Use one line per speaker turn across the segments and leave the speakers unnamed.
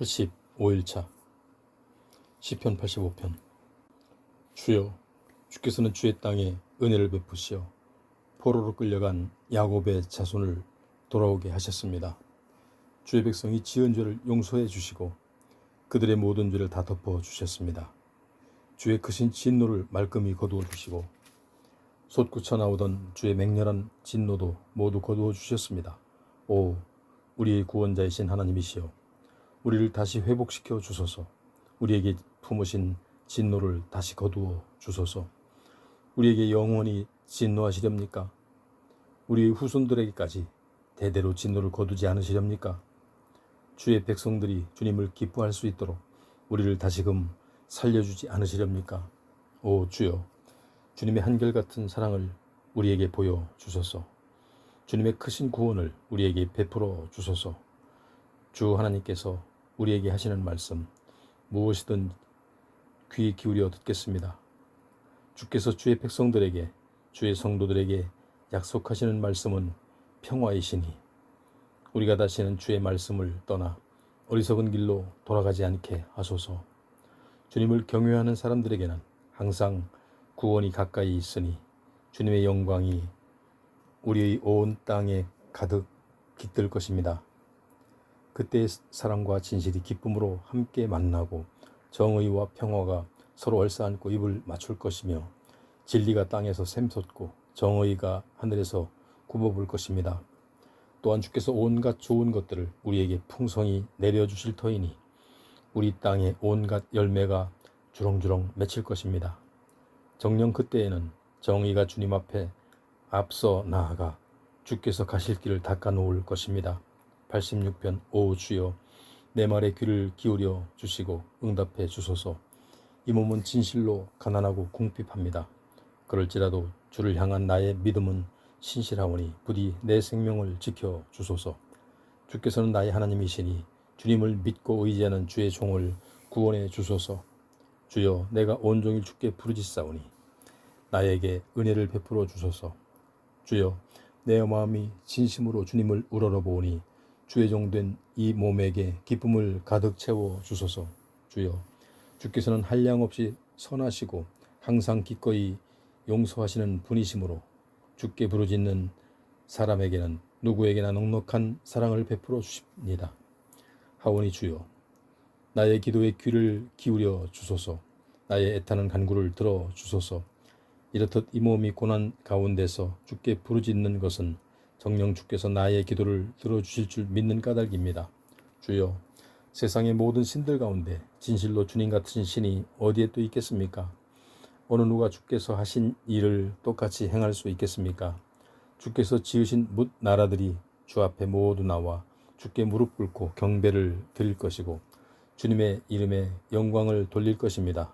85일차 시편 85편. 주여, 주께서는 주의 땅에 은혜를 베푸시어 포로로 끌려간 야곱의 자손을 돌아오게 하셨습니다. 주의 백성이 지은 죄를 용서해 주시고 그들의 모든 죄를 다 덮어 주셨습니다. 주의 크신 진노를 말끔히 거두어 주시고 솟구쳐 나오던 주의 맹렬한 진노도 모두 거두어 주셨습니다. 오, 우리의 구원자이신 하나님이시여, 우리를 다시 회복시켜 주소서. 우리에게 품으신 진노를 다시 거두어 주소서. 우리에게 영원히 진노하시렵니까? 우리의 후손들에게까지 대대로 진노를 거두지 않으시렵니까? 주의 백성들이 주님을 기뻐할 수 있도록 우리를 다시금 살려주지 않으시렵니까? 오 주여, 주님의 한결같은 사랑을 우리에게 보여 주소서. 주님의 크신 구원을 우리에게 베풀어 주소서. 주 하나님께서 우리에게 하시는 말씀 무엇이든 귀 기울여 듣겠습니다. 주께서 주의 백성들에게, 주의 성도들에게 약속하시는 말씀은 평화이시니 우리가 다시는 주의 말씀을 떠나 어리석은 길로 돌아가지 않게 하소서. 주님을 경외하는 사람들에게는 항상 구원이 가까이 있으니 주님의 영광이 우리의 온 땅에 가득 깃들 것입니다. 그때의 사랑과 진실이 기쁨으로 함께 만나고 정의와 평화가 서로 얼싸안고 입을 맞출 것이며 진리가 땅에서 샘솟고 정의가 하늘에서 굽어볼 것입니다. 또한 주께서 온갖 좋은 것들을 우리에게 풍성히 내려주실 터이니 우리 땅에 온갖 열매가 주렁주렁 맺힐 것입니다. 정녕 그때에는 정의가 주님 앞에 앞서 나아가 주께서 가실 길을 닦아 놓을 것입니다. 86편. 오 주여, 내 말에 귀를 기울여 주시고 응답해 주소서. 이 몸은 진실로 가난하고 궁핍합니다. 그럴지라도 주를 향한 나의 믿음은 신실하오니 부디 내 생명을 지켜 주소서. 주께서는 나의 하나님이시니 주님을 믿고 의지하는 주의 종을 구원해 주소서. 주여, 내가 온종일 주께 부르짖사오니 나에게 은혜를 베풀어 주소서. 주여, 내 마음이 진심으로 주님을 우러러보니 주의 종된 이 몸에게 기쁨을 가득 채워 주소서. 주여, 주께서는 한량없이 선하시고 항상 기꺼이 용서하시는 분이시므로 주께 부르짖는 사람에게는 누구에게나 넉넉한 사랑을 베풀어 주십니다. 하오니 주여, 나의 기도에 귀를 기울여 주소서. 나의 애타는 간구를 들어 주소서. 이렇듯 이 몸이 고난 가운데서 주께 부르짖는 것은 정녕 주께서 나의 기도를 들어주실 줄 믿는 까닭입니다. 주여, 세상의 모든 신들 가운데 진실로 주님 같은 신이 어디에 또 있겠습니까? 어느 누가 주께서 하신 일을 똑같이 행할 수 있겠습니까? 주께서 지으신 뭇 나라들이 주 앞에 모두 나와 주께 무릎 꿇고 경배를 드릴 것이고 주님의 이름에 영광을 돌릴 것입니다.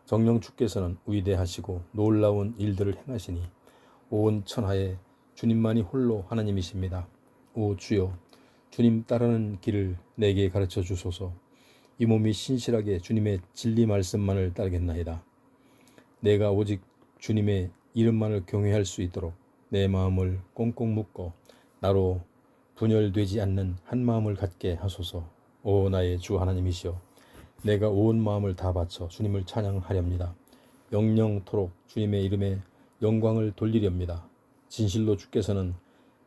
정녕 주께서는 위대하시고 놀라운 일들을 행하시니 온 천하에 주님만이 홀로 하나님이십니다. 오 주여, 주님 따르는 길을 내게 가르쳐 주소서. 이 몸이 신실하게 주님의 진리 말씀만을 따르겠나이다. 내가 오직 주님의 이름만을 경외할 수 있도록 내 마음을 꽁꽁 묶어 나로 분열되지 않는 한 마음을 갖게 하소서. 오 나의 주 하나님이시여, 내가 온 마음을 다 바쳐 주님을 찬양하렵니다. 영영토록 주님의 이름에 영광을 돌리렵니다. 진실로 주께서는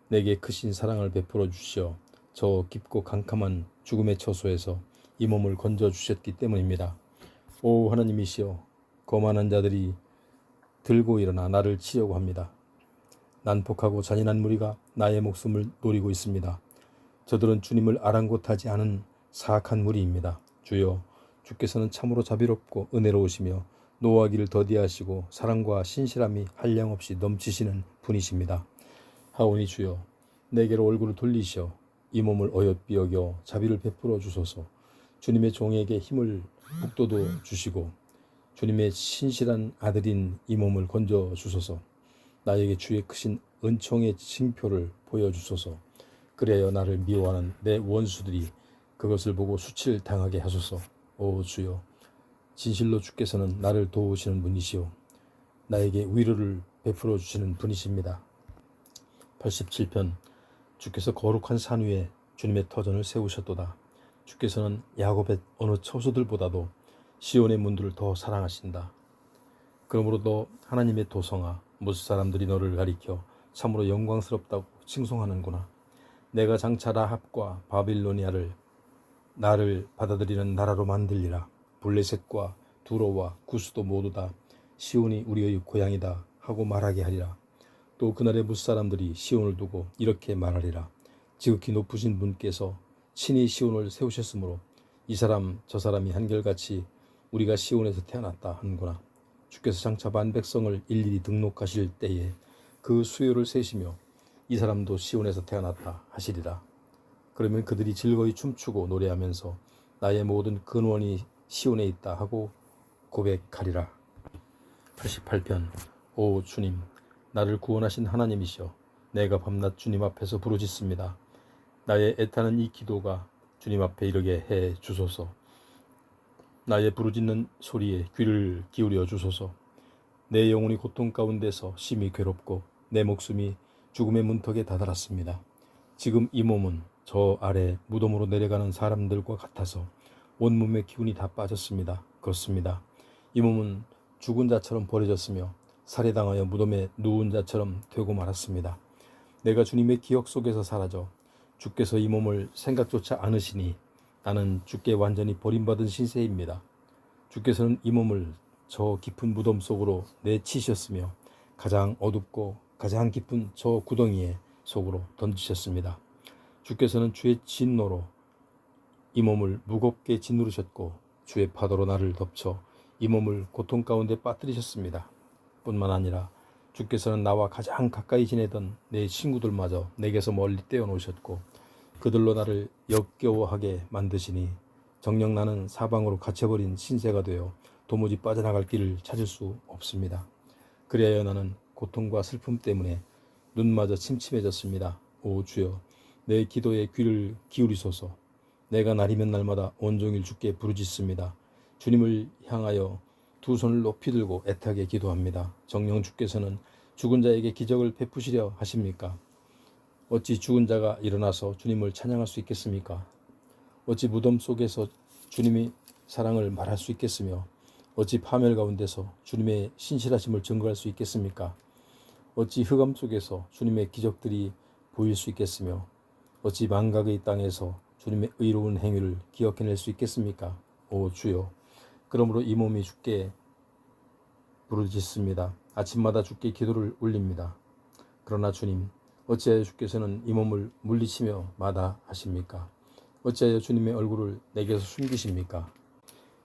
내게 크신 사랑을 베풀어 주시어 저 깊고 캄캄한 죽음의 처소에서 이 몸을 건져 주셨기 때문입니다. 오 하나님이시여, 거만한 자들이 들고 일어나 나를 치려고 합니다. 난폭하고 잔인한 무리가 나의 목숨을 노리고 있습니다. 저들은 주님을 아랑곳하지 않은 사악한 무리입니다. 주여, 주께서는 참으로 자비롭고 은혜로우시며 노하기를 더디하시고 사랑과 신실함이 한량없이 넘치시는 분이십니다. 하오니 주여, 내게로 얼굴을 돌리시어 이 몸을 어여삐 여겨 자비를 베풀어 주소서. 주님의 종에게 힘을 북돋워 주시고 주님의 신실한 아들인 이 몸을 건져 주소서. 나에게 주의 크신 은총의 징표를 보여주소서. 그래야 나를 미워하는 내 원수들이 그것을 보고 수칠당하게 하소서. 오 주여, 진실로 주께서는 나를 도우시는 분이시오 나에게 위로를 베풀어 주시는 분이십니다. 87편. 주께서 거룩한 산 위에 주님의 터전을 세우셨도다. 주께서는 야곱의 어느 처소들보다도 시온의 문들을 더 사랑하신다. 그러므로 너 하나님의 도성아, 무수 사람들이 너를 가리켜 참으로 영광스럽다고 칭송하는구나. 내가 장차 라합과 바빌로니아를 나를 받아들이는 나라로 만들리라. 블레셋과 두로와 구스도 모두 다 시온이 우리의 고향이다 하고 말하게 하리라. 또 그날의 무수 사람들이 시온을 두고 이렇게 말하리라. 지극히 높으신 분께서 친히 시온을 세우셨으므로 이 사람 저 사람이 한결같이 우리가 시온에서 태어났다 하는구나. 주께서 장차 반 백성을 일일이 등록하실 때에 그 수요를 세시며 이 사람도 시온에서 태어났다 하시리라. 그러면 그들이 즐거이 춤추고 노래하면서 나의 모든 근원이 시온에 있다 하고 고백하리라. 88편. 오 주님, 나를 구원하신 하나님이시여, 내가 밤낮 주님 앞에서 부르짖습니다. 나의 애타는 이 기도가 주님 앞에 이르게 해 주소서. 나의 부르짖는 소리에 귀를 기울여 주소서. 내 영혼이 고통 가운데서 심히 괴롭고 내 목숨이 죽음의 문턱에 다다랐습니다. 지금 이 몸은 저 아래 무덤으로 내려가는 사람들과 같아서 온몸의 기운이 다 빠졌습니다. 그렇습니다. 이 몸은 죽은 자처럼 버려졌으며 살해당하여 무덤에 누운 자처럼 되고 말았습니다. 내가 주님의 기억 속에서 사라져 주께서 이 몸을 생각조차 않으시니 나는 주께 완전히 버림받은 신세입니다. 주께서는 이 몸을 저 깊은 무덤 속으로 내치셨으며 가장 어둡고 가장 깊은 저 구덩이의 속으로 던지셨습니다. 주께서는 주의 진노로 이 몸을 무겁게 짓누르셨고 주의 파도로 나를 덮쳐 이 몸을 고통 가운데 빠뜨리셨습니다. 뿐만 아니라 주께서는 나와 가장 가까이 지내던 내 친구들마저 내게서 멀리 떼어놓으셨고 그들로 나를 역겨워하게 만드시니 정녕 나는 사방으로 갇혀버린 신세가 되어 도무지 빠져나갈 길을 찾을 수 없습니다. 그리하여 나는 고통과 슬픔 때문에 눈마저 침침해졌습니다. 오 주여, 내 기도에 귀를 기울이소서. 내가 날이면 날마다 온종일 주께 부르짖습니다. 주님을 향하여 두 손을 높이 들고 애타게 기도합니다. 정녕 주께서는 죽은 자에게 기적을 베푸시려 하십니까? 어찌 죽은 자가 일어나서 주님을 찬양할 수 있겠습니까? 어찌 무덤 속에서 주님의 사랑을 말할 수 있겠으며 어찌 파멸 가운데서 주님의 신실하심을 증거할 수 있겠습니까? 어찌 흑암 속에서 주님의 기적들이 보일 수 있겠으며 어찌 망각의 땅에서 주님의 의로운 행위를 기억해낼 수 있겠습니까? 오 주여, 그러므로 이 몸이 주께 부르짖습니다. 아침마다 주께 기도를 올립니다. 그러나 주님, 어찌하여 주께서는 이 몸을 물리치며 마다하십니까? 어찌하여 주님의 얼굴을 내게서 숨기십니까?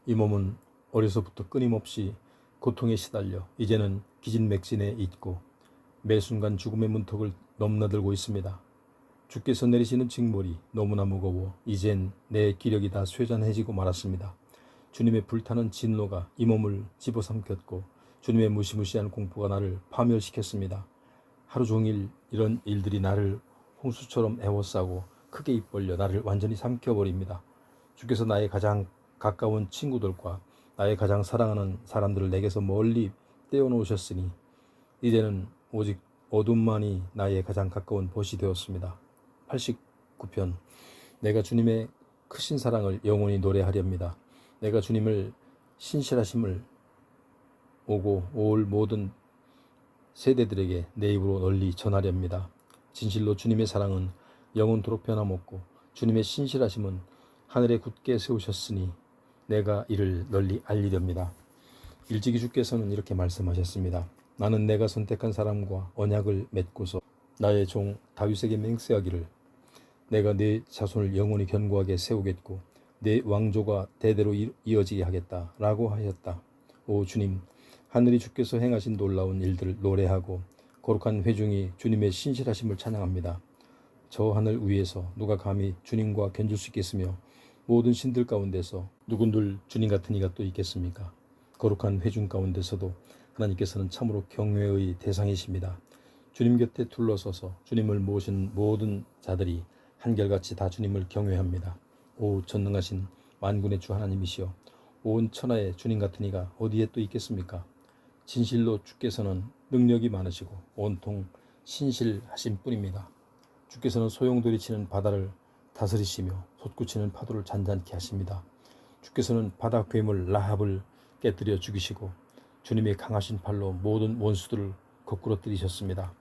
이 몸은 어려서부터 끊임없이 고통에 시달려 이제는 기진맥진에 있고 매 순간 죽음의 문턱을 넘나들고 있습니다. 주께서 내리시는 징벌이 너무나 무거워 이젠 내 기력이 다 쇠잔해지고 말았습니다. 주님의 불타는 진노가 이 몸을 집어삼켰고 주님의 무시무시한 공포가 나를 파멸시켰습니다. 하루 종일 이런 일들이 나를 홍수처럼 에워싸고 크게 입 벌려 나를 완전히 삼켜버립니다. 주께서 나의 가장 가까운 친구들과 나의 가장 사랑하는 사람들을 내게서 멀리 떼어놓으셨으니 이제는 오직 어둠만이 나의 가장 가까운 벗이 되었습니다. 89편. 내가 주님의 크신 사랑을 영원히 노래하렵니다. 내가 주님을 신실하심을 오고 올 모든 세대들에게 내 입으로 널리 전하렵니다. 진실로 주님의 사랑은 영원토록 변함없고 주님의 신실하심은 하늘에 굳게 세우셨으니 내가 이를 널리 알리렵니다. 일찍이 주께서는 이렇게 말씀하셨습니다. 나는 내가 선택한 사람과 언약을 맺고서 나의 종 다윗에게 맹세하기를 내가 네 자손을 영원히 견고하게 세우겠고 내 왕조가 대대로 이어지게 하겠다 라고 하셨다. 오 주님, 하늘이 주께서 행하신 놀라운 일들을 노래하고 거룩한 회중이 주님의 신실하심을 찬양합니다. 저 하늘 위에서 누가 감히 주님과 견줄 수 있겠으며 모든 신들 가운데서 누군들 주님 같은 이가 또 있겠습니까? 거룩한 회중 가운데서도 하나님께서는 참으로 경외의 대상이십니다. 주님 곁에 둘러서서 주님을 모신 모든 자들이 한결같이 다 주님을 경외합니다. 오 전능하신 만군의 주 하나님이시여, 온 천하에 주님 같은 이가 어디에 또 있겠습니까? 진실로 주께서는 능력이 많으시고 온통 신실하신 뿐입니다. 주께서는 소용돌이치는 바다를 다스리시며 솟구치는 파도를 잔잔케 하십니다. 주께서는 바다 괴물 라합을 깨뜨려 죽이시고 주님의 강하신 팔로 모든 원수들을 거꾸러뜨리셨습니다.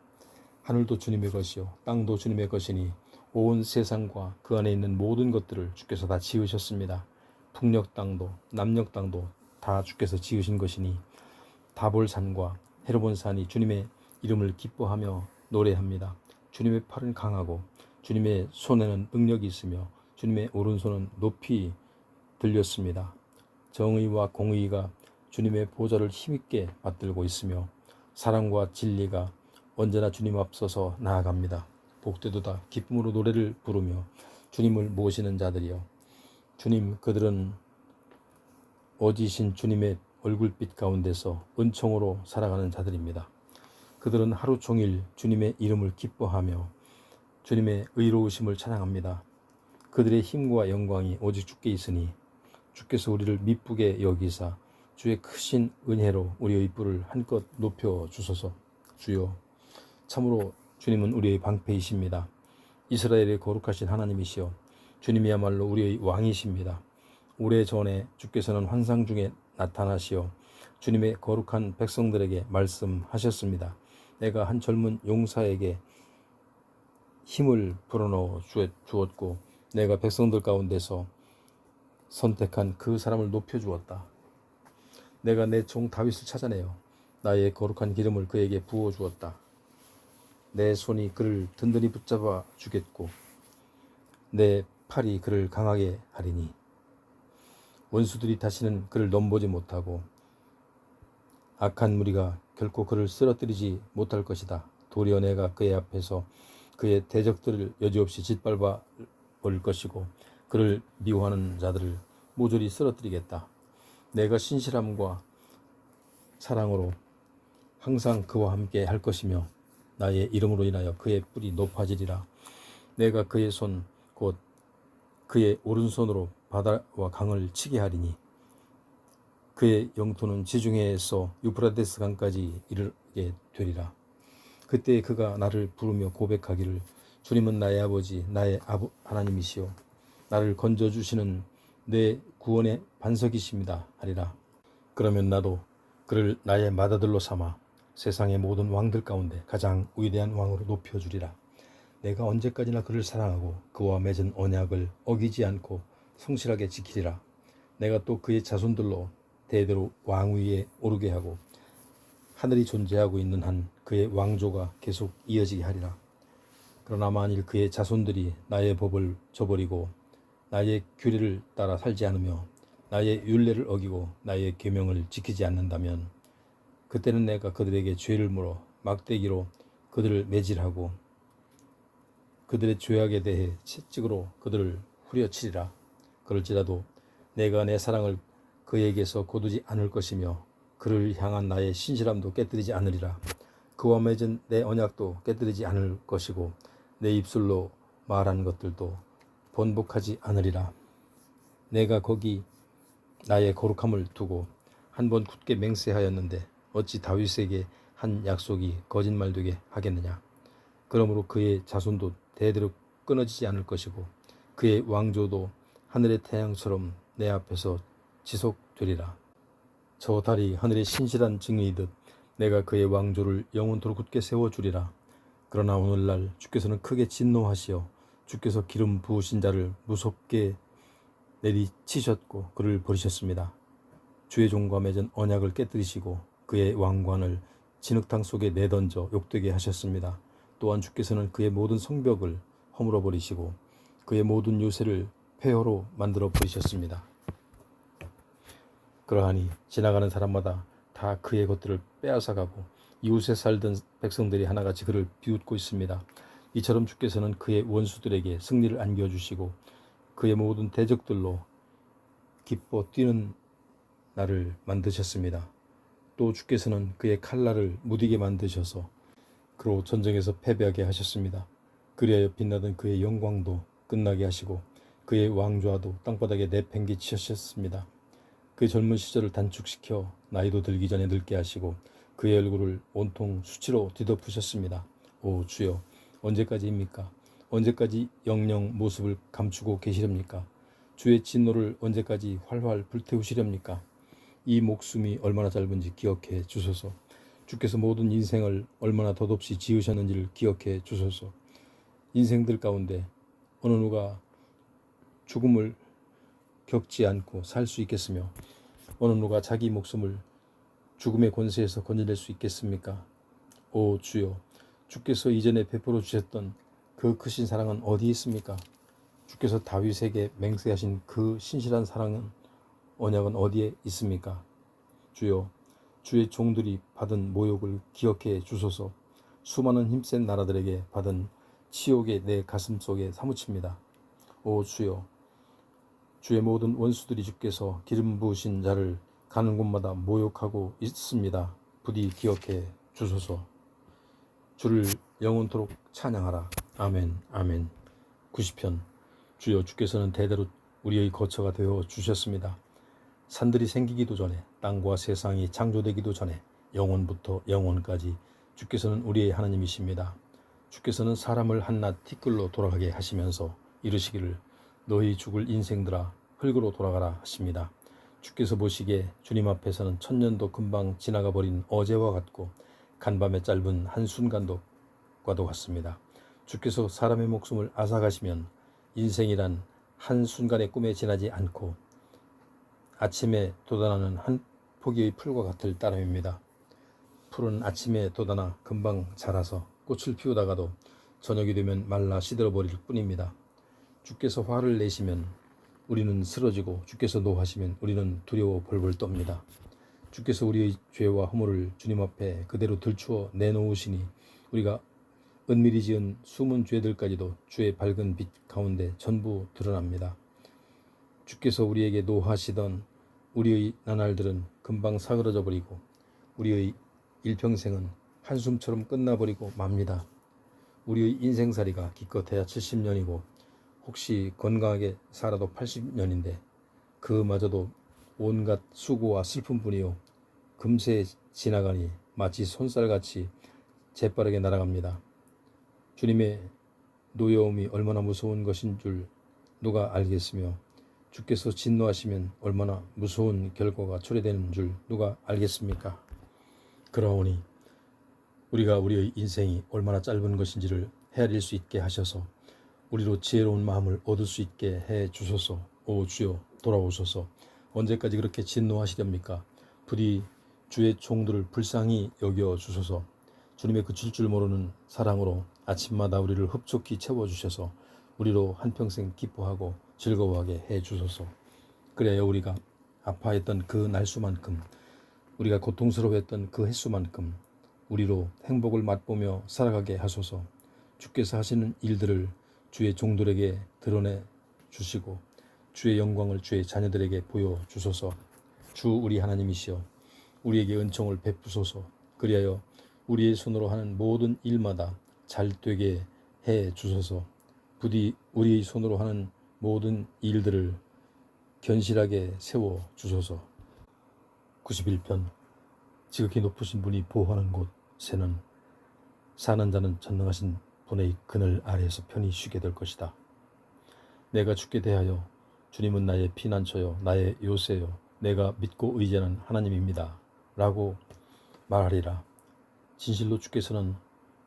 하늘도 주님의 것이요 땅도 주님의 것이니 온 세상과 그 안에 있는 모든 것들을 주께서 다 지으셨습니다. 북녘 땅도 남녘 땅도 다 주께서 지으신 것이니 다볼산과 헤르본 산이 주님의 이름을 기뻐하며 노래합니다. 주님의 팔은 강하고 주님의 손에는 능력이 있으며 주님의 오른손은 높이 들렸습니다. 정의와 공의가 주님의 보좌를 힘있게 받들고 있으며 사랑과 진리가 언제나 주님 앞서서 나아갑니다. 복되도다 기쁨으로 노래를 부르며 주님을 모시는 자들이여 주님 그들은 어지신 주님의 얼굴빛 가운데서 은총으로 살아가는 자들입니다. 그들은 하루 종일 주님의 이름을 기뻐하며 주님의 의로우심을 찬양합니다. 그들의 힘과 영광이 오직 주께 있으니 주께서 우리를 미쁘게 여기사 주의 크신 은혜로 우리의 뿔을 한껏 높여 주소서. 주여 참으로 주님은 우리의 방패이십니다. 이스라엘의 거룩하신 하나님이시여 주님이야말로 우리의 왕이십니다. 오래전에 주께서는 환상 중에 나타나시어 주님의 거룩한 백성들에게 말씀하셨습니다. 내가 한 젊은 용사에게 힘을 불어넣어 주었고 내가 백성들 가운데서 선택한 그 사람을 높여주었다. 내가 내 종 다윗을 찾아내어 나의 거룩한 기름을 그에게 부어주었다. 내 손이 그를 든든히 붙잡아 주겠고 내 팔이 그를 강하게 하리니 원수들이 다시는 그를 넘보지 못하고 악한 무리가 결코 그를 쓰러뜨리지 못할 것이다. 도리어 내가 그의 앞에서 그의 대적들을 여지없이 짓밟아 올 것이고 그를 미워하는 자들을 모조리 쓰러뜨리겠다. 내가 신실함과 사랑으로 항상 그와 함께 할 것이며 나의 이름으로 인하여 그의 뿔이 높아지리라. 내가 그의 손 곧 그의 오른손으로 바다와 강을 치게 하리니 그의 영토는 지중해에서 유프라데스 강까지 이르게 되리라. 그때 그가 나를 부르며 고백하기를 주님은 나의 아버지 나의 하나님이시오 나를 건져주시는 내 구원의 반석이십니다 하리라. 그러면 나도 그를 나의 맏아들로 삼아 세상의 모든 왕들 가운데 가장 위대한 왕으로 높여주리라. 내가 언제까지나 그를 사랑하고 그와 맺은 언약을 어기지 않고 성실하게 지키리라. 내가 또 그의 자손들로 대대로 왕위에 오르게 하고 하늘이 존재하고 있는 한 그의 왕조가 계속 이어지게 하리라. 그러나 만일 그의 자손들이 나의 법을 저버리고 나의 규례를 따라 살지 않으며 나의 율례를 어기고 나의 계명을 지키지 않는다면 그때는 내가 그들에게 죄를 물어 막대기로 그들을 매질하고 그들의 죄악에 대해 채찍으로 그들을 후려치리라. 그럴지라도 내가 내 사랑을 그에게서 거두지 않을 것이며 그를 향한 나의 신실함도 깨뜨리지 않으리라. 그와 맺은 내 언약도 깨뜨리지 않을 것이고 내 입술로 말한 것들도 번복하지 않으리라. 내가 거기 나의 거룩함을 두고 한 번 굳게 맹세하였는데 어찌 다윗에게 한 약속이 거짓말되게 하겠느냐. 그러므로 그의 자손도 대대로 끊어지지 않을 것이고 그의 왕조도 하늘의 태양처럼 내 앞에서 지속되리라. 저 달이 하늘의 신실한 증인이듯 내가 그의 왕조를 영원토록 굳게 세워주리라. 그러나 오늘날 주께서는 크게 진노하시어 주께서 기름 부으신 자를 무섭게 내리치셨고 그를 버리셨습니다. 주의 종과 맺은 언약을 깨뜨리시고 그의 왕관을 진흙탕 속에 내던져 욕되게 하셨습니다. 또한 주께서는 그의 모든 성벽을 허물어 버리시고 그의 모든 요새를 폐허로 만들어 버리셨습니다. 그러하니 지나가는 사람마다 다 그의 것들을 빼앗아가고 이웃에 살던 백성들이 하나같이 그를 비웃고 있습니다. 이처럼 주께서는 그의 원수들에게 승리를 안겨주시고 그의 모든 대적들로 기뻐 뛰는 날을 만드셨습니다. 또 주께서는 그의 칼날을 무디게 만드셔서 그로 전쟁에서 패배하게 하셨습니다. 그리하여 빛나던 그의 영광도 끝나게 하시고 그의 왕좌도 땅바닥에 내팽개치셨습니다. 그의 젊은 시절을 단축시켜 나이도 들기 전에 늙게 하시고 그의 얼굴을 온통 수치로 뒤덮으셨습니다. 오 주여 언제까지입니까? 언제까지 영영 모습을 감추고 계시렵니까? 주의 진노를 언제까지 활활 불태우시렵니까? 이 목숨이 얼마나 짧은지 기억해 주소서. 주께서 모든 인생을 얼마나 덧없이 지으셨는지를 기억해 주소서. 인생들 가운데 어느 누가 죽음을 겪지 않고 살 수 있겠으며 어느 누가 자기 목숨을 죽음의 권세에서 건져낼 수 있겠습니까? 오 주여, 주께서 이전에 베풀어 주셨던 그 크신 사랑은 어디 있습니까? 주께서 다윗에게 맹세하신 그 신실한 사랑은, 언약은 어디에 있습니까? 주여, 주의 종들이 받은 모욕을 기억해 주소서. 수많은 힘센 나라들에게 받은 치욕에 내 가슴 속에 사무칩니다. 오 주여, 주의 모든 원수들이 주께서 기름 부으신 자를 가는 곳마다 모욕하고 있습니다. 부디 기억해 주소서. 주를 영원토록 찬양하라. 아멘 아멘. 90편. 주여, 주께서는 대대로 우리의 거처가 되어 주셨습니다. 산들이 생기기도 전에, 땅과 세상이 창조되기도 전에, 영원부터 영원까지 주께서는 우리의 하나님이십니다. 주께서는 사람을 한낱 티끌로 돌아가게 하시면서 이르시기를 너희 죽을 인생들아 흙으로 돌아가라 하십니다. 주께서 보시기에 주님 앞에서는 천년도 금방 지나가 버린 어제와 같고 간밤의 짧은 한순간과도 같습니다. 주께서 사람의 목숨을 앗아가시면 인생이란 한순간의 꿈에 지나지 않고 아침에 돋아나는 한 포기의 풀과 같을 따름입니다. 풀은 아침에 돋아나 금방 자라서 꽃을 피우다가도 저녁이 되면 말라 시들어버릴 뿐입니다. 주께서 화를 내시면 우리는 쓰러지고 주께서 노하시면 우리는 두려워 벌벌 떱니다. 주께서 우리의 죄와 허물을 주님 앞에 그대로 들추어 내놓으시니 우리가 은밀히 지은 숨은 죄들까지도 주의 밝은 빛 가운데 전부 드러납니다. 주께서 우리에게 노하시던 우리의 나날들은 금방 사그러져 버리고 우리의 일평생은 한숨처럼 끝나버리고 맙니다. 우리의 인생살이가 기껏해야 70년이고 혹시 건강하게 살아도 80년인데 그마저도 온갖 수고와 슬픔뿐이요 금세 지나가니 마치 손살같이 재빠르게 날아갑니다. 주님의 노여움이 얼마나 무서운 것인 줄 누가 알겠으며 주께서 진노하시면 얼마나 무서운 결과가 초래되는 줄 누가 알겠습니까? 그러오니 우리가 우리의 인생이 얼마나 짧은 것인지를 헤아릴 수 있게 하셔서 우리로 지혜로운 마음을 얻을 수 있게 해 주소서. 오 주여, 돌아오소서. 언제까지 그렇게 진노하시렵니까? 부디 주의 종들을 불쌍히 여겨 주소서. 주님의 그칠 줄 모르는 사랑으로 아침마다 우리를 흡족히 채워주셔서 우리로 한평생 기뻐하고 즐거워하게 해 주소서. 그래야 우리가 아파했던 그 날수만큼, 우리가 고통스러워했던 그 횟수만큼 우리로 행복을 맛보며 살아가게 하소서. 주께서 하시는 일들을 주의 종들에게 드러내 주시고 주의 영광을 주의 자녀들에게 보여주소서. 주 우리 하나님이시여, 우리에게 은총을 베푸소서. 그리하여 우리의 손으로 하는 모든 일마다 잘 되게 해 주소서. 부디 우리의 손으로 하는 모든 일들을 견실하게 세워 주소서. 91편. 지극히 높으신 분이 보호하는 곳에는 사는 자는 전능하신 분의 그늘 아래에서 편히 쉬게 될 것이다. 내가 주께 대하여 주님은 나의 피난처요 나의 요새요 내가 믿고 의지하는 하나님입니다 라고 말하리라. 진실로 주께서는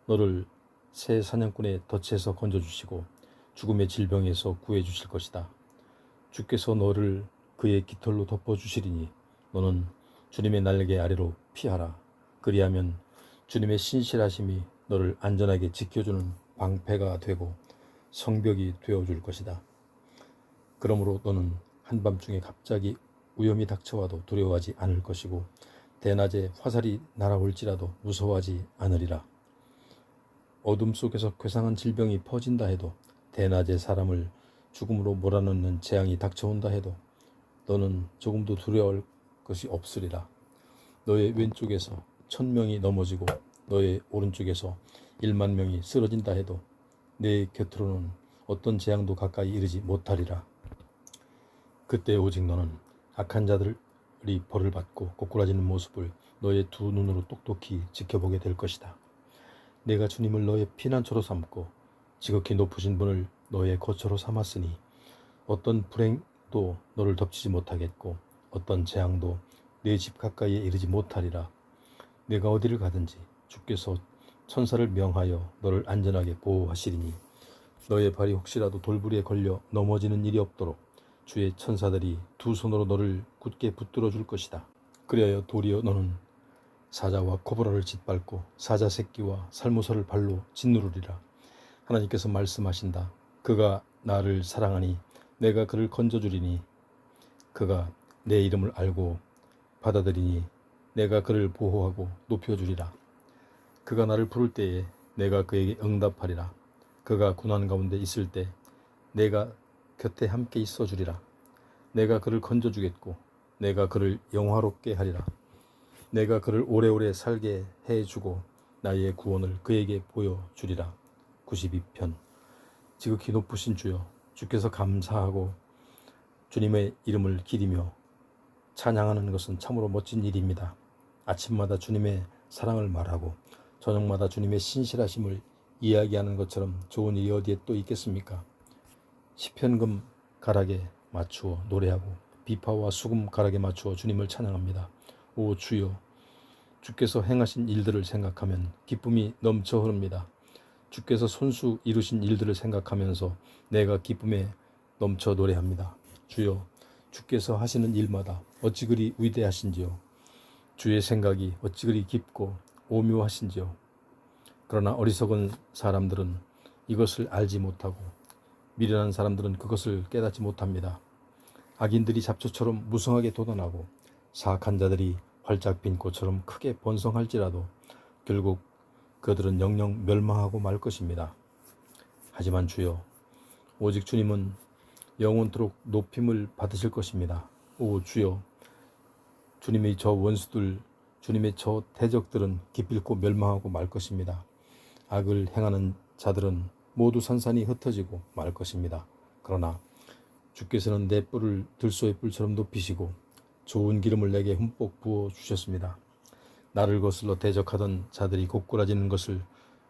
너를 새 사냥꾼의 덫에서 건져주시고 죽음의 질병에서 구해주실 것이다. 주께서 너를 그의 깃털로 덮어주시리니 너는 주님의 날개 아래로 피하라. 그리하면 주님의 신실하심이 너를 안전하게 지켜주는 방패가 되고 성벽이 되어줄 것이다. 그러므로 너는 한밤중에 갑자기 위험이 닥쳐와도 두려워하지 않을 것이고 대낮에 화살이 날아올지라도 무서워하지 않으리라. 어둠 속에서 괴상한 질병이 퍼진다 해도 대낮에 사람을 죽음으로 몰아넣는 재앙이 닥쳐온다 해도 너는 조금도 두려워할 것이 없으리라. 너의 왼쪽에서 1000명이 넘어지고 너의 오른쪽에서 1만 명이 쓰러진다 해도 내 곁으로는 어떤 재앙도 가까이 이르지 못하리라. 그때 오직 너는 악한 자들이 벌을 받고 꼬꾸라지는 모습을 너의 두 눈으로 똑똑히 지켜보게 될 것이다. 내가 주님을 너의 피난처로 삼고 지극히 높으신 분을 너의 거처로 삼았으니 어떤 불행도 너를 덮치지 못하겠고 어떤 재앙도 내 집 가까이에 이르지 못하리라. 내가 어디를 가든지 주께서 천사를 명하여 너를 안전하게 보호하시리니 너의 발이 혹시라도 돌부리에 걸려 넘어지는 일이 없도록 주의 천사들이 두 손으로 너를 굳게 붙들어 줄 것이다. 그리하여 도리어 너는 사자와 코브라를 짓밟고 사자 새끼와 살모사를 발로 짓누르리라. 하나님께서 말씀하신다. 그가 나를 사랑하니 내가 그를 건져주리니 그가 내 이름을 알고 받아들이니 내가 그를 보호하고 높여주리라. 그가 나를 부를 때에 내가 그에게 응답하리라. 그가 고난 가운데 있을 때 내가 곁에 함께 있어 주리라. 내가 그를 건져주겠고 내가 그를 영화롭게 하리라. 내가 그를 오래오래 살게 해주고 나의 구원을 그에게 보여주리라. 92편. 지극히 높으신 주여, 주께서 감사하고 주님의 이름을 기리며 찬양하는 것은 참으로 멋진 일입니다. 아침마다 주님의 사랑을 말하고 저녁마다 주님의 신실하심을 이야기하는 것처럼 좋은 일이 어디에 또 있겠습니까? 시편금 가락에 맞추어 노래하고 비파와 수금 가락에 맞추어 주님을 찬양합니다. 오 주여, 주께서 행하신 일들을 생각하면 기쁨이 넘쳐 흐릅니다. 주께서 손수 이루신 일들을 생각하면서 내가 기쁨에 넘쳐 노래합니다. 주여, 주께서 하시는 일마다 어찌 그리 위대하신지요. 주의 생각이 어찌 그리 깊고 오묘하신지요. 그러나 어리석은 사람들은 이것을 알지 못하고 미련한 사람들은 그것을 깨닫지 못합니다. 악인들이 잡초처럼 무성하게 돋아나고 사악한 자들이 활짝 핀 꽃처럼 크게 번성할지라도 결국 그들은 영영 멸망하고 말 것입니다. 하지만 주여, 오직 주님은 영원토록 높임을 받으실 것입니다. 오 주여, 주님의 저 원수들, 주님의 저 대적들은 기필코 멸망하고 말 것입니다. 악을 행하는 자들은 모두 산산이 흩어지고 말 것입니다. 그러나 주께서는 내 뿔을 들소의 뿔처럼 높이시고 좋은 기름을 내게 흠뻑 부어 주셨습니다. 나를 거슬러 대적하던 자들이 고꾸라지는 것을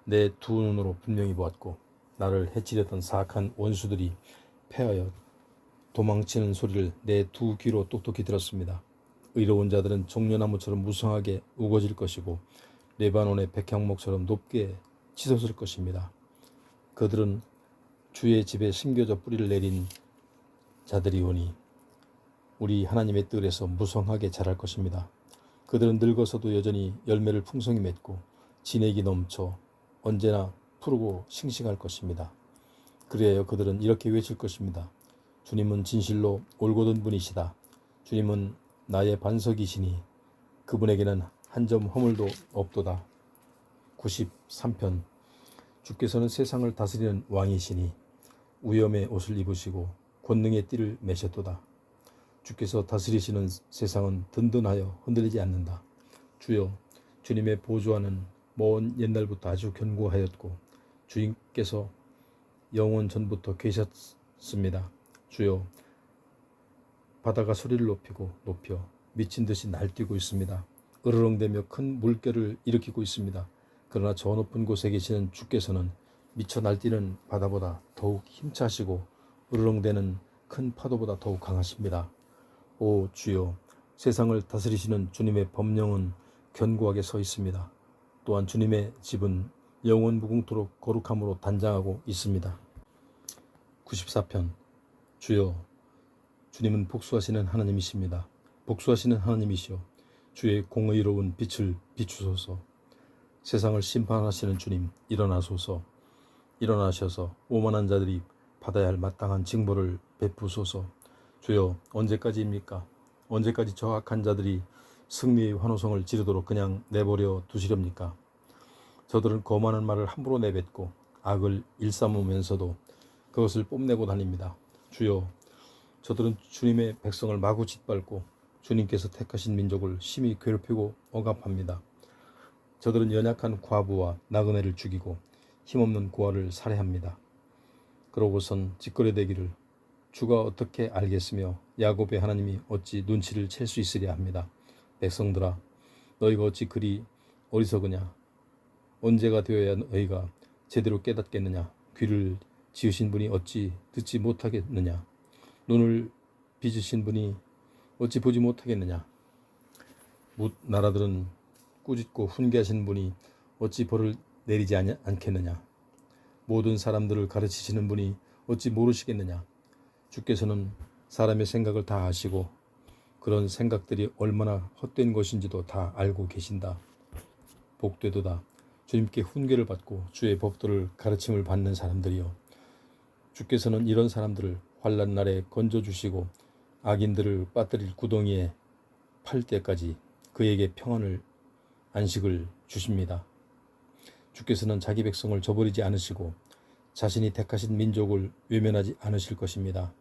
내 두 눈으로 분명히 보았고 나를 해치려던 사악한 원수들이 패하여 도망치는 소리를 내 두 귀로 똑똑히 들었습니다. 의로운 자들은 종려나무처럼 무성하게 우거질 것이고 레바논의 백향목처럼 높게 치솟을 것입니다. 그들은 주의 집에 심겨져 뿌리를 내린 자들이 오니 우리 하나님의 뜰에서 무성하게 자랄 것입니다. 그들은 늙어서도 여전히 열매를 풍성히 맺고 진액이 넘쳐 언제나 푸르고 싱싱할 것입니다. 그래야 그들은 이렇게 외칠 것입니다. 주님은 진실로 올곧은 분이시다. 주님은 나의 반석이시니 그분에게는 한 점 허물도 없도다. 93편. 주께서는 세상을 다스리는 왕이시니 위엄의 옷을 입으시고 권능의 띠를 매셨도다. 주께서 다스리시는 세상은 든든하여 흔들리지 않는다. 주여, 주님의 보좌는 먼 옛날부터 아주 견고하였고 주님께서 영원 전부터 계셨습니다. 주여, 바다가 소리를 높여 미친 듯이 날뛰고 있습니다. 으르렁대며 큰 물결을 일으키고 있습니다. 그러나 저 높은 곳에 계시는 주께서는 미쳐 날뛰는 바다보다 더욱 힘차시고 으르렁대는 큰 파도보다 더욱 강하십니다. 오 주여, 세상을 다스리시는 주님의 법령은 견고하게 서 있습니다. 또한 주님의 집은 영원 무궁토록 거룩함으로 단장하고 있습니다. 94편. 주여, 주님은 복수하시는 하나님이십니다. 복수하시는 하나님이시여, 주의 공의로운 빛을 비추소서. 세상을 심판하시는 주님, 일어나소서. 일어나셔서 오만한 자들이 받아야 할 마땅한 징벌을 베푸소서. 주여, 언제까지입니까? 언제까지 저 악한 자들이 승리의 환호성을 지르도록 그냥 내버려 두시렵니까? 저들은 거만한 말을 함부로 내뱉고 악을 일삼으면서도 그것을 뽐내고 다닙니다. 주여, 저들은 주님의 백성을 마구 짓밟고 주님께서 택하신 민족을 심히 괴롭히고 억압합니다. 저들은 연약한 과부와 나그네를 죽이고 힘없는 고아를 살해합니다. 그러고선 짓거려대기를 주가 어떻게 알겠으며 야곱의 하나님이 어찌 눈치를 챌 수 있으랴 합니다. 백성들아, 너희가 어찌 그리 어리석으냐? 언제가 되어야 너희가 제대로 깨닫겠느냐? 귀를 지으신 분이 어찌 듣지 못하겠느냐? 눈을 빚으신 분이 어찌 보지 못하겠느냐? 뭇 나라들은 꾸짖고 훈계하신 분이 어찌 벌을 내리지 않겠느냐? 모든 사람들을 가르치시는 분이 어찌 모르시겠느냐? 주께서는 사람의 생각을 다 아시고 그런 생각들이 얼마나 헛된 것인지도 다 알고 계신다. 복되도다. 주님께 훈계를 받고 주의 법도를 가르침을 받는 사람들이요. 주께서는 이런 사람들을 환난 날에 건져주시고 악인들을 빠뜨릴 구덩이에 팔 때까지 그에게 평안을 안식을 주십니다. 주께서는 자기 백성을 저버리지 않으시고 자신이 택하신 민족을 외면하지 않으실 것입니다.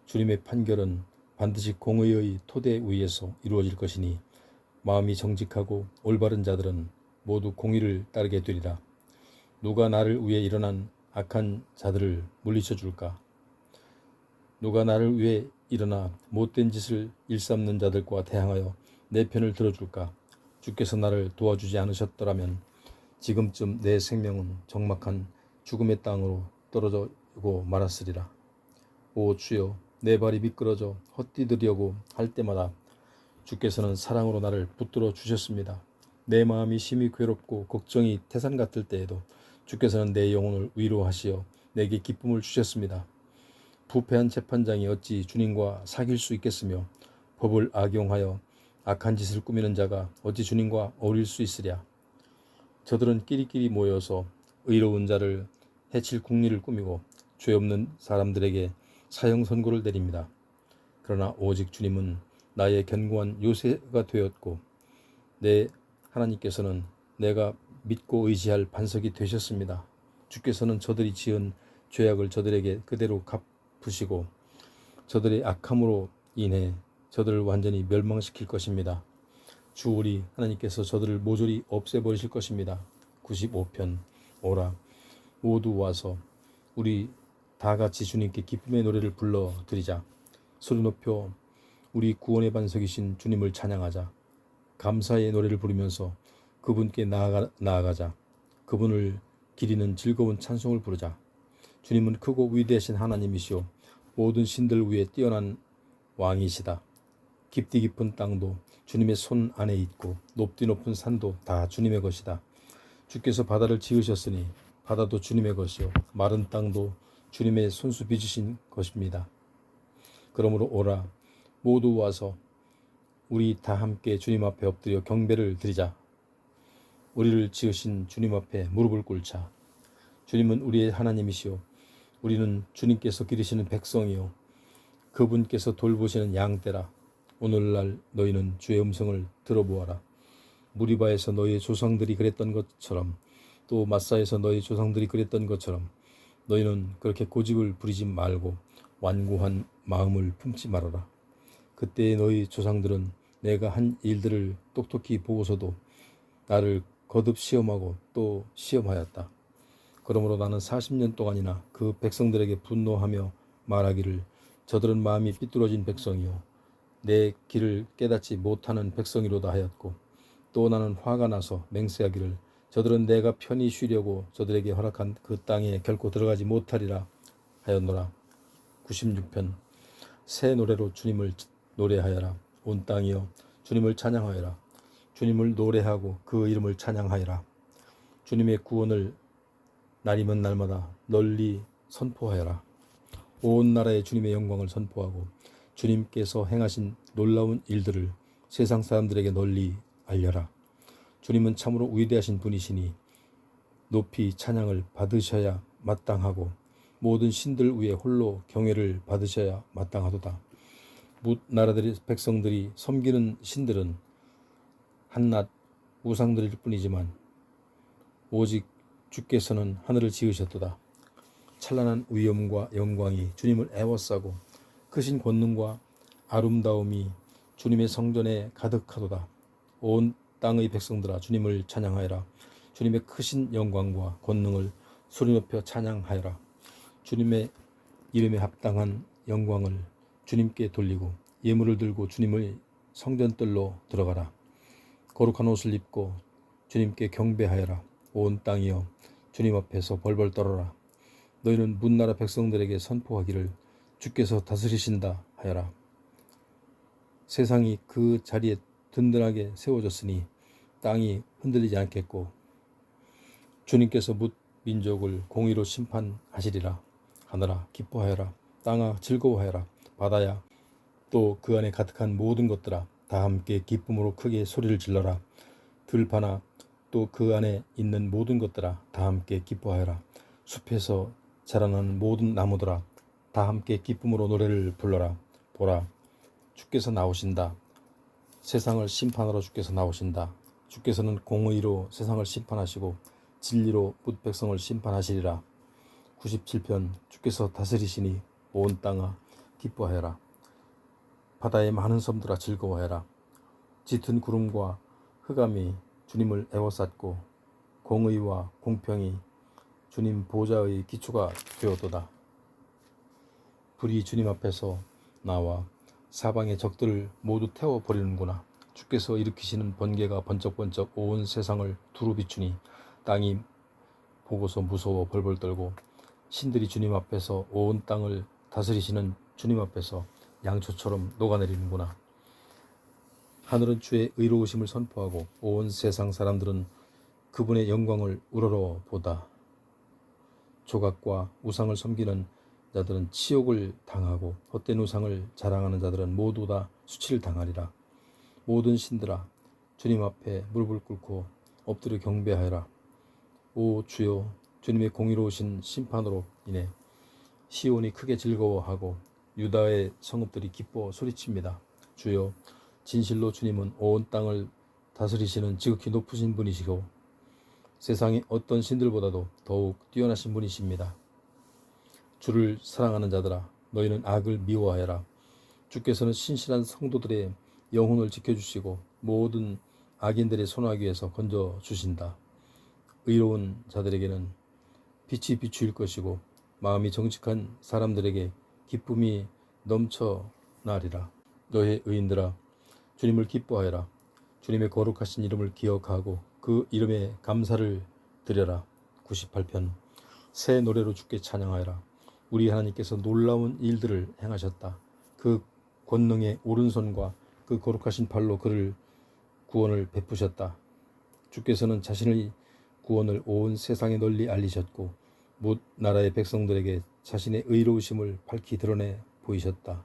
주님의 판결은 반드시 공의의 토대 위에서 이루어질 것이니 마음이 정직하고 올바른 자들은 모두 공의를 따르게 되리라. 누가 나를 위해 일어난 악한 자들을 물리쳐 줄까? 누가 나를 위해 일어나 못된 짓을 일삼는 자들과 대항하여 내 편을 들어줄까? 주께서 나를 도와주지 않으셨더라면 지금쯤 내 생명은 적막한 죽음의 땅으로 떨어지고 말았으리라. 오 주여, 내 발이 미끄러져 헛디디려고 할 때마다 주께서는 사랑으로 나를 붙들어 주셨습니다. 내 마음이 심히 괴롭고 걱정이 태산 같을 때에도 주께서는 내 영혼을 위로하시어 내게 기쁨을 주셨습니다. 부패한 재판장이 어찌 주님과 사귈 수 있겠으며 법을 악용하여 악한 짓을 꾸미는 자가 어찌 주님과 어울릴 수 있으랴. 저들은 끼리끼리 모여서 의로운 자를 해칠 궁리를 꾸미고 죄 없는 사람들에게 사형 선고를 내립니다. 그러나 오직 주님은 나의 견고한 요새가 되었고 내 하나님께서는 내가 믿고 의지할 반석이 되셨습니다. 주께서는 저들이 지은 죄악을 저들에게 그대로 갚으시고 저들의 악함으로 인해 저들을 완전히 멸망시킬 것입니다. 주 우리 하나님께서 저들을 모조리 없애버리실 것입니다. 95편. 오라 모두 와서 우리 다 같이 주님께 기쁨의 노래를 불러 드리자. 소리 높여 우리 구원의 반석이신 주님을 찬양하자. 감사의 노래를 부르면서 그분께 나아가자. 그분을 기리는 즐거운 찬송을 부르자. 주님은 크고 위대하신 하나님이시오. 모든 신들 위에 뛰어난 왕이시다. 깊디 깊은 땅도 주님의 손 안에 있고 높디 높은 산도 다 주님의 것이다. 주께서 바다를 지으셨으니 바다도 주님의 것이요 마른 땅도 주님의 손수 빚으신 것입니다. 그러므로 오라 모두 와서 우리 다 함께 주님 앞에 엎드려 경배를 드리자. 우리를 지으신 주님 앞에 무릎을 꿇자. 주님은 우리의 하나님이시오. 우리는 주님께서 기르시는 백성이요 그분께서 돌보시는 양떼라. 오늘날 너희는 주의 음성을 들어보아라. 무리바에서 너희의 조상들이 그랬던 것처럼 또 마사에서 너희 조상들이 그랬던 것처럼 너희는 그렇게 고집을 부리지 말고 완고한 마음을 품지 말아라. 그때 너희 조상들은 내가 한 일들을 똑똑히 보고서도 나를 거듭 시험하고 또 시험하였다. 그러므로 나는 40년 동안이나 그 백성들에게 분노하며 말하기를 저들은 마음이 삐뚤어진 백성이요 내 길을 깨닫지 못하는 백성이로다 하였고 또 나는 화가 나서 맹세하기를 저들은 내가 편히 쉬려고 저들에게 허락한 그 땅에 결코 들어가지 못하리라 하였노라. 96편. 새 노래로 주님을 노래하여라. 온 땅이여 주님을 찬양하여라. 주님을 노래하고 그 이름을 찬양하여라. 주님의 구원을 날이면 날마다 널리 선포하여라. 온 나라에 주님의 영광을 선포하고 주님께서 행하신 놀라운 일들을 세상 사람들에게 널리 알려라. 주님은 참으로 위대하신 분이시니 높이 찬양을 받으셔야 마땅하고 모든 신들 위에 홀로 경외를 받으셔야 마땅하도다. 뭇 나라들의 백성들이 섬기는 신들은 한낱 우상들일 뿐이지만 오직 주께서는 하늘을 지으셨도다. 찬란한 위엄과 영광이 주님을 애워싸고 크신 권능과 아름다움이 주님의 성전에 가득하도다. 온 땅의 백성들아 주님을 찬양하여라. 주님의 크신 영광과 권능을 소리 높여 찬양하여라. 주님의 이름에 합당한 영광을 주님께 돌리고 예물을 들고 주님의 성전뜰로 들어가라. 거룩한 옷을 입고 주님께 경배하여라. 온 땅이여 주님 앞에서 벌벌 떨어라. 너희는 문나라 백성들에게 선포하기를 주께서 다스리신다 하여라. 세상이 그 자리에 든든하게 세워졌으니 땅이 흔들리지 않겠고 주님께서 뭇 민족을 공의로 심판하시리라. 하늘아 기뻐하여라. 땅아 즐거워하여라. 바다야 또 그 안에 가득한 모든 것들아 다 함께 기쁨으로 크게 소리를 질러라. 들판아 또 그 안에 있는 모든 것들아 다 함께 기뻐하여라. 숲에서 자라나는 모든 나무들아 다 함께 기쁨으로 노래를 불러라. 보라 주께서 나오신다. 세상을 심판하러 주께서 나오신다. 주께서는 공의로 세상을 심판하시고 진리로 뭇 백성을 심판하시리라. 97편 주께서 다스리시니 온 땅아 기뻐하여라. 바다의 많은 섬들아 즐거워하여라. 짙은 구름과 흑암이 주님을 에워쌌고 공의와 공평이 주님 보좌의 기초가 되었도다. 불이 주님 앞에서 나와 사방의 적들을 모두 태워버리는구나. 주께서 일으키시는 번개가 번쩍번쩍 온 세상을 두루 비추니 땅이 보고서 무서워 벌벌 떨고 신들이 주님 앞에서 온 땅을 다스리시는 주님 앞에서 양초처럼 녹아내리는구나. 하늘은 주의 의로우심을 선포하고 온 세상 사람들은 그분의 영광을 우러러 보다. 조각과 우상을 섬기는 자들은 치욕을 당하고 헛된 우상을 자랑하는 자들은 모두 다 수치를 당하리라. 모든 신들아 주님 앞에 무릎을 꿇고 엎드려 경배하여라. 오 주여 주님의 공의로우신 심판으로 인해 시온이 크게 즐거워하고 유다의 성읍들이 기뻐 소리칩니다. 주여 진실로 주님은 온 땅을 다스리시는 지극히 높으신 분이시고 세상의 어떤 신들보다도 더욱 뛰어나신 분이십니다. 주를 사랑하는 자들아 너희는 악을 미워하여라. 주께서는 신실한 성도들의 영혼을 지켜주시고 모든 악인들의 손아귀에서 건져주신다. 의로운 자들에게는 빛이 비추일 것이고 마음이 정직한 사람들에게 기쁨이 넘쳐나리라. 너의 의인들아 주님을 기뻐하여라. 주님의 거룩하신 이름을 기억하고 그 이름에 감사를 드려라. 98편 새 노래로 주께 찬양하여라. 우리 하나님께서 놀라운 일들을 행하셨다. 그 권능의 오른손과 그 거룩하신 팔로 그를 구원을 베푸셨다. 주께서는 자신의 구원을 온 세상에 널리 알리셨고 뭇 나라의 백성들에게 자신의 의로우심을 밝히 드러내 보이셨다.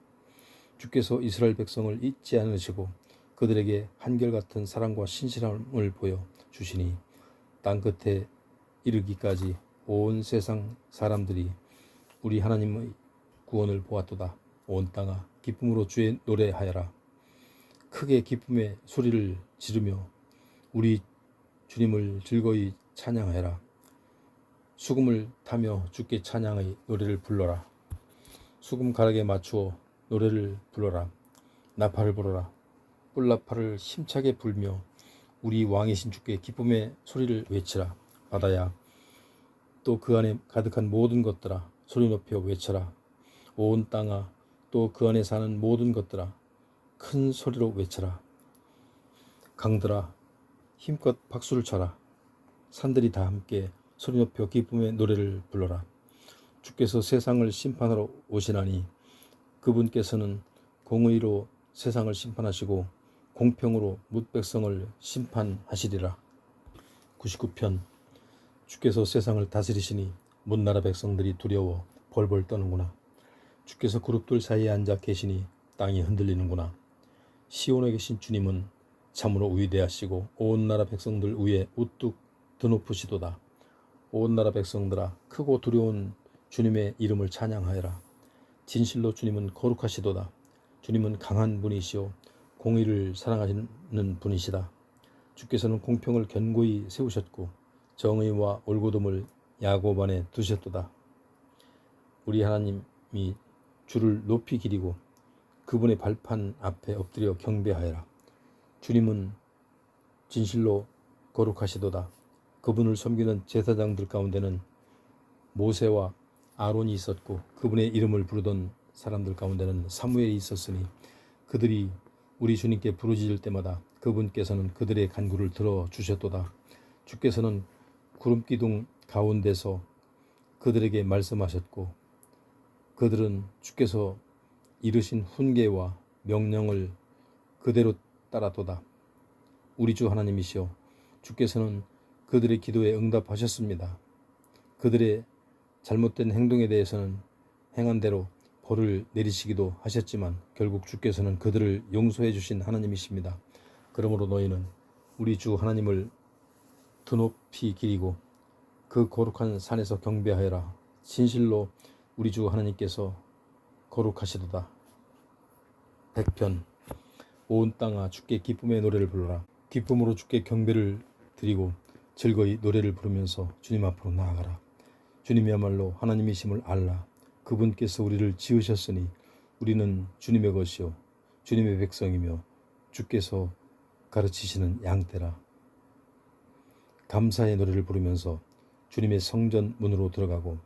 주께서 이스라엘 백성을 잊지 않으시고 그들에게 한결같은 사랑과 신실함을 보여 주시니 땅끝에 이르기까지 온 세상 사람들이 우리 하나님의 구원을 보았도다. 온 땅아 기쁨으로 주의 노래하여라. 크게 기쁨의 소리를 지르며 우리 주님을 즐거이 찬양하여라. 수금을 타며 주께 찬양의 노래를 불러라. 수금 가락에 맞추어 노래를 불러라. 나팔을 불어라. 뿔나팔을 힘차게 불며 우리 왕이신 주께 기쁨의 소리를 외치라. 바다야 또 그 안에 가득한 모든 것들아 소리 높여 외쳐라. 온 땅아 또 그 안에 사는 모든 것들아 큰 소리로 외쳐라. 강들아 힘껏 박수를 쳐라. 산들이 다 함께 소리 높여 기쁨의 노래를 불러라. 주께서 세상을 심판하러 오시나니 그분께서는 공의로 세상을 심판하시고 공평으로 뭇 백성을 심판하시리라. 99편 주께서 세상을 다스리시니 뭇 나라 백성들이 두려워 벌벌 떠는구나. 주께서 그룹들 사이에 앉아 계시니 땅이 흔들리는구나. 시온에 계신 주님은 참으로 위대하시고 온 나라 백성들 위에 우뚝 드높으시도다. 온 나라 백성들아 크고 두려운 주님의 이름을 찬양하여라. 진실로 주님은 거룩하시도다. 주님은 강한 분이시오 공의를 사랑하시는 분이시다. 주께서는 공평을 견고히 세우셨고 정의와 올곧음을 야곱 안에 두셨도다. 우리 하나님이 주를 높이 기리고 그분의 발판 앞에 엎드려 경배하여라. 주님은 진실로 거룩하시도다. 그분을 섬기는 제사장들 가운데는 모세와 아론이 있었고 그분의 이름을 부르던 사람들 가운데는 사무엘이 있었으니 그들이 우리 주님께 부르짖을 때마다 그분께서는 그들의 간구를 들어주셨도다. 주께서는 구름기둥 가운데서 그들에게 말씀하셨고 그들은 주께서 이르신 훈계와 명령을 그대로 따라도다. 우리 주 하나님이시여 주께서는 그들의 기도에 응답하셨습니다. 그들의 잘못된 행동에 대해서는 행한 대로 벌을 내리시기도 하셨지만 결국 주께서는 그들을 용서해 주신 하나님이십니다. 그러므로 너희는 우리 주 하나님을 드높이 기리고 그 거룩한 산에서 경배하여라. 진실로 우리 주 하나님께서 거룩하시도다. 100편 온 땅아 주께 기쁨의 노래를 불러라. 기쁨으로 주께 경배를 드리고 즐거이 노래를 부르면서 주님 앞으로 나아가라. 주님이야말로 하나님이심을 알라. 그분께서 우리를 지으셨으니 우리는 주님의 것이요 주님의 백성이며 주께서 가르치시는 양떼라. 감사의 노래를 부르면서 주님의 성전 문으로 들어가고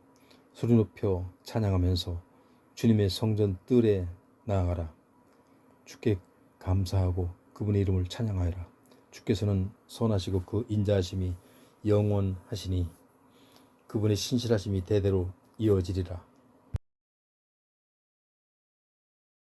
소리 높여 찬양하면서 주님의 성전 뜰에 나아가라. 주께 감사하고 그분의 이름을 찬양하여라. 주께서는 선하시고 그 인자하심이 영원하시니 그분의 신실하심이 대대로 이어지리라.